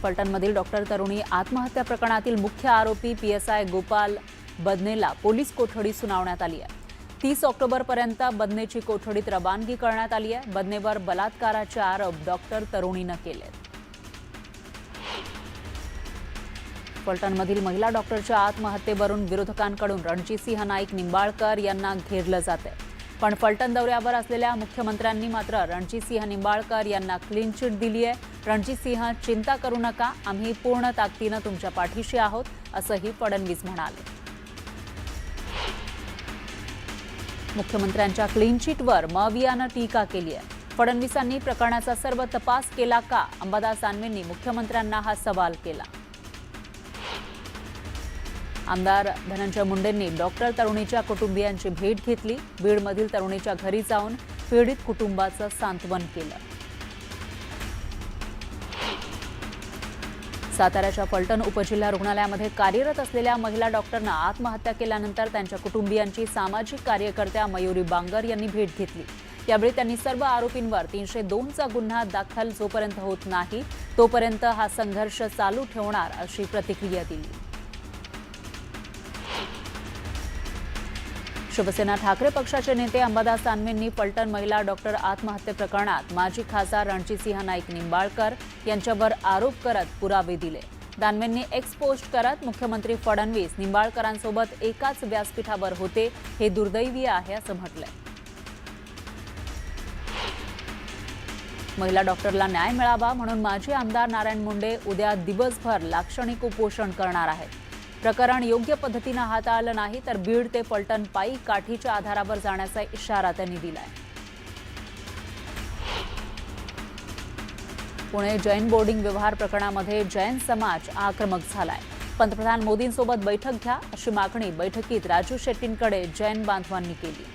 फलटणमधील doctor तरुणी आत्महत्या प्रकरणातील मुख्य आरोपी पीएसआय गोपाल बदनेला पोलीस कोठडी सुनावण्यात आली आहे। 30 ऑक्टोबरपर्यंत बदनेची कोठडीत रवानगी करण्यात आली आहे। बदनेवर बलात्काराचे आरोप डॉक्टर तरुणीने केले। फलटणमधील महिला डॉक्टरच्या आत्महत्येवरून विरोधकांकडून रणजितसिंह नाईक निंबाळकर यांना घेरलं जाते। पण फलटण दौऱ्यावर असलेल्या मुख्यमंत्र्यांनी मात्र रणजितसिंह निंबाळकर यांना क्लीन चिट दिली आहे। रणजितसिंह, चिंता करू नका, आम्ही पूर्ण ताकदीने तुमच्या पाठीशी आहोत, असंही फडणवीस म्हणाले। मुख्यमंत्र्यांच्या क्लीन चिटवर मवियानं टीका केली आहे। फडणवीसांनी प्रकरणाचा सर्व तपास केला का? अंबादास दानवेंनी मुख्यमंत्र्यांना हा सवाल केला। आमदार धनंजय मुंडेंनी डॉक्टर तरुणीच्या कुटुंबियांची भेट घेतली। बीडमधील तरुणीच्या घरी जाऊन पीडित कुटुंबाचं सांत्वन केलं। साताऱ्याच्या फलटण उपजिल्हा रुग्णालयामध्ये कार्यरत असलेल्या महिला डॉक्टरनं आत्महत्या केल्यानंतर त्यांच्या कुटुंबियांची सामाजिक कार्यकर्त्या मयुरी बांगर यांनी भेट घेतली। यावेळी त्यांनी सर्व आरोपींवर 302चा गुन्हा दाखल जोपर्यंत होत नाही तोपर्यंत हा संघर्ष चालू ठेवणार अशी प्रतिक्रिया दिली। शिवसेना ठाकरे पक्षाचे नेते अंबादास दानवेंनी फलटण महिला डॉक्टर आत्महत्ये प्रकरणात माजी खासदार रणजितसिंह नाईक निंबाळकर यांच्यावर आरोप करत पुरावे दिले। दानवेंनी एक्स पोस्ट करत मुख्यमंत्री फडणवीस निंबाळकरांसोबत एकाच व्यासपीठावर होते, हे दुर्दैवी आहे असं म्हटलंय। महिला डॉक्टरला न्याय मिळावा म्हणून माजी आमदार नारायण मुंडे उद्या दिवसभर लाक्षणिक उपोषण करणार आहेत। प्रकरण योग्य पद्धतीने हाताळलं नाही तर बीड ते फलटण पायी काठीच्या आधारावर जाण्याचा इशारा त्यांनी दिलाय। पुणे जैन बोर्डिंग व्यवहार प्रकरणामध्ये जैन समाज आक्रमक झालाय। पंतप्रधान मोदींसोबत बैठक घ्या अशी मागणी बैठकीत राजू शेट्टींकडे जैन बांधवांनी केली।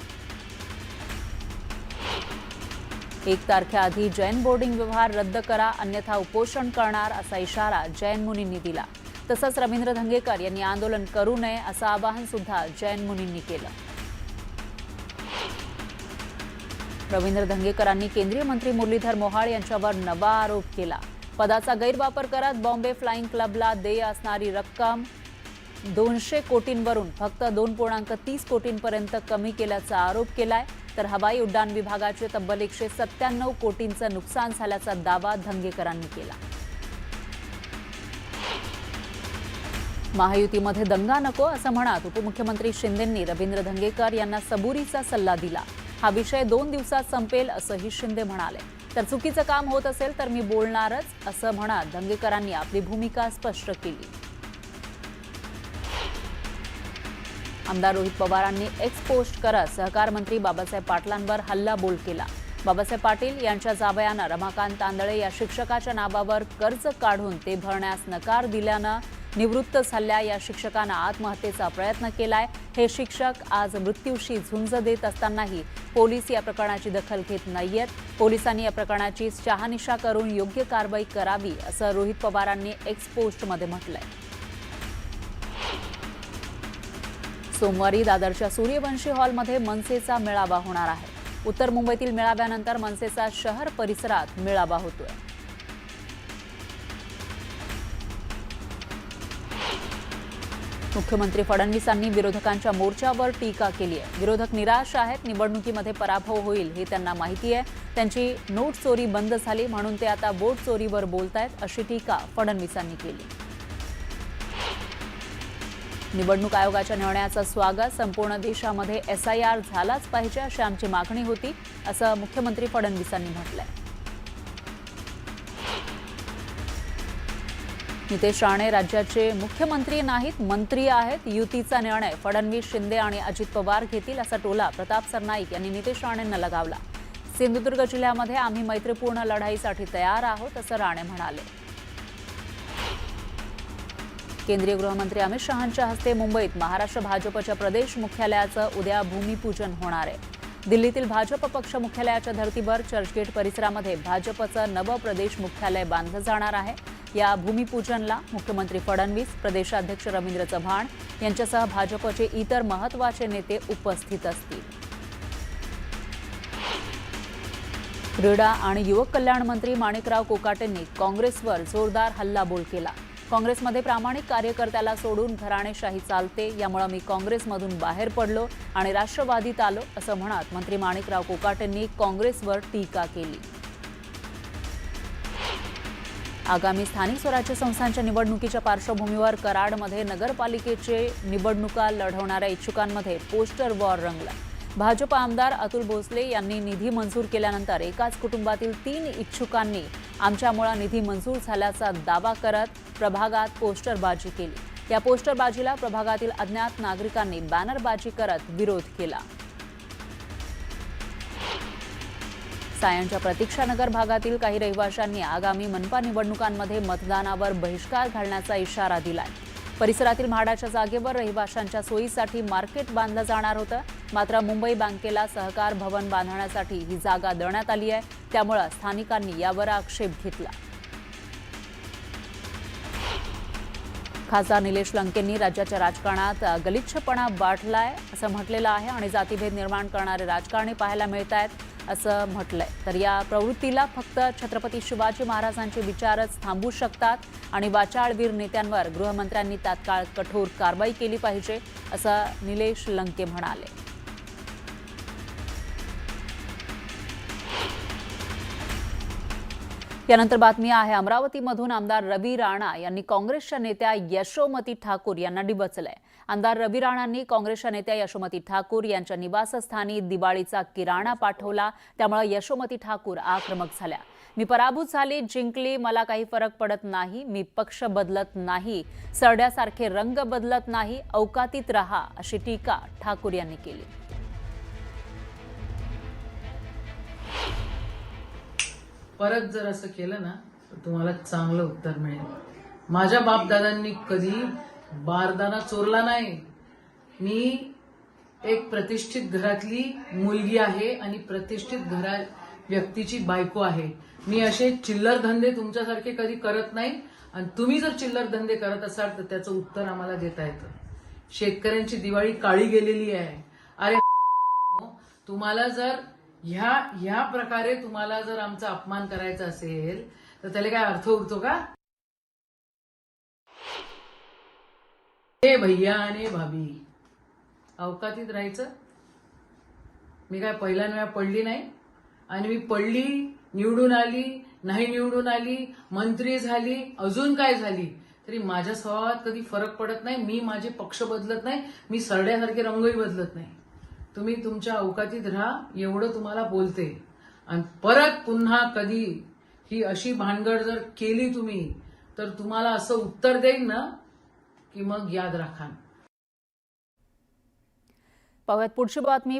1 तारखेआधी जैन बोर्डिंग व्यवहार रद्द करा अन्यथा उपोषण करणार असा इशारा जैन मुनींनी दिला। तसंच रवींद्र धंगेकर यांनी आंदोलन करू नये असं आवाहन सुद्धा जैन मुनींनी केलं। रवींद्र धंगेकरांनी केंद्रीय मंत्री मुरलीधर मोहोळ यांच्यावर नवा आरोप केला। पदाचा गैरवापर करत बॉम्बे फ्लाइंग क्लबला देय असणारी रक्कम 200 कोटींवरून फक्त 2.30 कोटींपर्यंत कमी केल्याचा आरोप केलाय। तर हवाई उड्डाण विभागाचे तब्बल 197 कोटींचं नुकसान झाल्याचा दावा धंगेकरांनी केला। महायुतीमध्ये दंगा नको असं म्हणत उपमुख्यमंत्री शिंदेंनी रवींद्र धंगेकर यांना सबुरीचा सल्ला दिला। हा विषय 2 दिवसात संपेल असंही शिंदे म्हणाले। तर चुकीचं काम होत असेल तर मी बोलणारच असं म्हणत धंगेकरांनी आपली भूमिका स्पष्ट केली। आमदार रोहित पवारांनी एक्स पोस्ट करत सहकार मंत्री बाबासाहेब पाटलांवर हल्लाबोल केला। बाबासाहेब पाटील यांच्या जावयानं रमाकांत तांदळे या शिक्षकाच्या नावावर कर्ज काढून ते भरण्यास नकार दिल्यानं निवृत्त झालेल्या या शिक्षकानं आत्महत्येचा प्रयत्न केलाय। हे शिक्षक आज मृत्यूशी झुंज देत असतानाही पोलीस या प्रकरणाची दखल घेत नाहीयेत। पोलिसांनी या प्रकरणाची शहानिशा करून योग्य कारवाई करावी असं रोहित पवारांनी एक्स पोस्टमध्ये म्हटलंय। सोमवारी दादरच्या सूर्यवंशी हॉलमध्ये मनसेचा मेळावा होणार आहे। उत्तर मुंबईतील मेळाव्यानंतर मनसेचा शहर परिसरात मेळावा होतोय। मुख्यमंत्री फडणवीसांनी विरोधकांच्या मोर्चावर टीका केली आहे। विरोधक निराश आहेत, निवडणुकीमध्ये पराभव होईल हे त्यांना माहिती आहे। त्यांची नोट चोरी बंद झाली म्हणून ते आता वोट चोरीवर बोलतायत अशी टीका फडणवीसांनी केली। निवडणूक आयोगाच्या निर्णयाचं स्वागत, संपूर्ण देशामध्ये SIR झालाच पाहिजे अशी आमची मागणी होती असं मुख्यमंत्री फडणवीसांनी म्हटलंय। नितेश राणे राज्याचे मुख्यमंत्री नाहीत, मंत्री आहेत। युतीचा निर्णय फडणवीस, शिंदे आणि अजित पवार घेतील असा टोला प्रताप सरनाईक यांनी नितेश राणेंना लगावला। सिंधुदुर्ग जिल्ह्यामध्ये आम्ही मैत्रीपूर्ण लढाईसाठी तयार आहोत असं राणे म्हणाले। केंद्रीय गृहमंत्री अमित शहांच्या हस्ते मुंबईत महाराष्ट्र भाजपच्या प्रदेश मुख्यालयाचं उद्या भूमिपूजन होणार आहे। दिल्लीतील भाजप पक्ष मुख्यालयाच्या धर्तीवर चर्चगेट परिसरामध्ये भाजपचं नवं प्रदेश मुख्यालय बांधलं जाणार आहे। या भूमिपूजनला मुख्यमंत्री फडणवीस, प्रदेशाध्यक्ष रवींद्र चव्हाण यांच्यासह भाजपचे इतर महत्त्वाचे नेते उपस्थित असतील। क्रीडा आणि युवक कल्याण मंत्री माणिकराव कोकाटेंनी काँग्रेसवर जोरदार हल्लाबोल केला. काँग्रेसमध्ये प्रामाणिक कार्यकर्त्याला सोडून घराणेशाही चालते, यामुळे मी काँग्रेसमधून बाहेर पडलो आणि राष्ट्रवादीत आलो असं म्हणत मंत्री माणिकराव कोकाटेंनी काँग्रेसवर टीका केली. आगामी स्थानिक स्वराज्य संस्थांच्या निवडणुकीच्या पार्श्वभूमीवर कराडमध्ये नगरपालिकेचे निवडणुका लढवणाऱ्या इच्छुकांमध्ये पोस्टर वॉर रंगला. भाजप आमदार अतुल भोसले यांनी निधी मंजूर केल्यानंतर एकाच कुटुंबातील 3 इच्छुकांनी आमच्यामुळे निधी मंजूर झाल्याचा दावा करत प्रभागात पोस्टरबाजी केली. या पोस्टरबाजीला प्रभागातील अज्ञात नागरिकांनी बॅनरबाजी करत विरोध केला. सायनच्या प्रतीक्षानगर भागातील काही रहिवाशांनी आगामी मनपा निवडणुकांमध्ये मतदानावर बहिष्कार घालण्याचा इशारा दिलाय. परिसरातील म्हाडाच्या जागेवर रहिवाशांच्या सोयीसाठी मार्केट बांधलं जाणार होतं, मात्र मुंबई बँकेला सहकार भवन बांधण्यासाठी ही जागा देण्यात आली आहे, त्यामुळे स्थानिकांनी यावर आक्षेप घेतला. खासदार निलेश लंकेंनी राज्याच्या राजकारणात गलिच्छपणा वाढलाय असं म्हटलेलं आहे आणि जातीभेद निर्माण करणारे राजकारणी पाहायला मिळत आहेत असं म्हटलंय. तर या प्रवृत्तीला फक्त छत्रपती शिवाजी महाराजांचे विचारच थांबवू शकतात आणि वाचाळवीर नेत्यांवर गृहमंत्र्यांनी तात्काळ कठोर कारवाई केली पाहिजे असं निलेश लंके म्हणाले. यानंतर बातमी आहे अमरावतीमधून आमदार रवी राणा यांनी काँग्रेसच्या नेत्या यशोमती ठाकूर यांना डिवचलंय. आमदार रवी राणांनी काँग्रेसच्या नेत्या यशोमती ठाकूर यांच्या निवासस्थानी दिवाळीचा किराणा पाठवला, त्यामुळे यशोमती ठाकूर आक्रमक झाल्या. मी पराभूत झाली, जिंकली, मला काही फरक पडत नाही, मी पक्ष बदलत नाही, सरड्यासारखे रंग बदलत नाही, औकातीत रहा अशी टीका ठाकूर यांनी केली. परत जर असं केलं ना तर तुम्हाला चांगलं उत्तर मिळेल. माझ्या बापदादांनी कधी बारदाना चोरला नाही. मी एक प्रतिष्ठित घरातली मुलगी आहे आणि प्रतिष्ठित व्यक्तीची बायको आहे. मी असे चिल्लर धंदे तुमच्यासारखे कधी करत नाही आणि तुम्ही जर चिल्लर धंदे करत असाल तर त्याचं उत्तर आम्हाला देता येतं. शेतकऱ्यांची दिवाळी काळी गेलेली आहे. अरे तुम्हाला जर ह्या प्रकारे तुम्हाला जर आमचा अपमान करायचा असेल तर त्याला काय अर्थ उरतो का? हे भैया आणि भाभी अवकातीत राहायचं. मी काय पहिल्यांदा पडली नाही आणि मी पडली, निवडून आली, नाही निवडून आली, मंत्री झाली, अजून काय झाली तरी माझ्या स्वभावात कधी फरक पडत नाही. मी माझे पक्ष बदलत नाही, मी सरड्यासारखे रंगही बदलत नाही. तुम्ही तुमच्या अवकातीत राहा एवढं तुम्हाला बोलते. आणि परत पुन्हा कधी ही अशी भानगड जर केली तुम्ही तर तुम्हाला असं उत्तर देईन ना की मग याद राखा. पाहूयात पुढची बातमी.